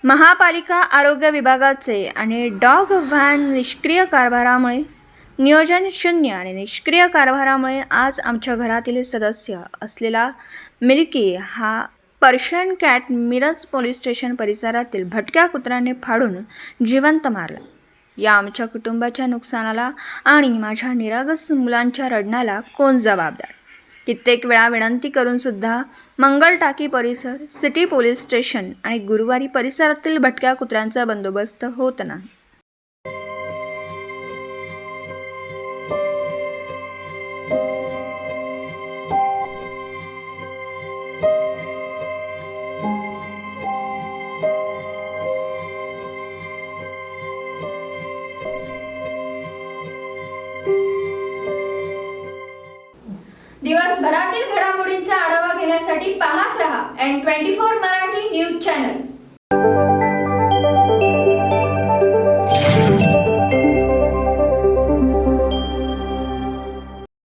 महापालिका आरोग्य विभागाचे आणि डॉग व्हॅन निष्क्रिय कारभारामुळे नियोजन शून्य आणि निष्क्रिय कारभारामुळे आज आमच्या घरातील सदस्य असलेला मिल्की हा Persian cat Miraj police station परिसरातील भटक्या कुत्र्याने फाडून जिवंत मारला। या आमच्या कुटुंबाच्या नुकसानाला आणि माझ्या निरागस मुलांच्या रडण्याला कोण जबाबदार? कित्येक वेळा विनंती करून सुद्धा मंगल टाकी परिसर, सिटी पोलीस स्टेशन आणि गुरुवारी परिसरातील भटक्या कुत्र्यांचा बंदोबस्त होत नाही। दिवसभरातील घडामोडींचा आढावा घेण्यासाठी पाहत रहा N24 मराठी न्यूज चॅनल।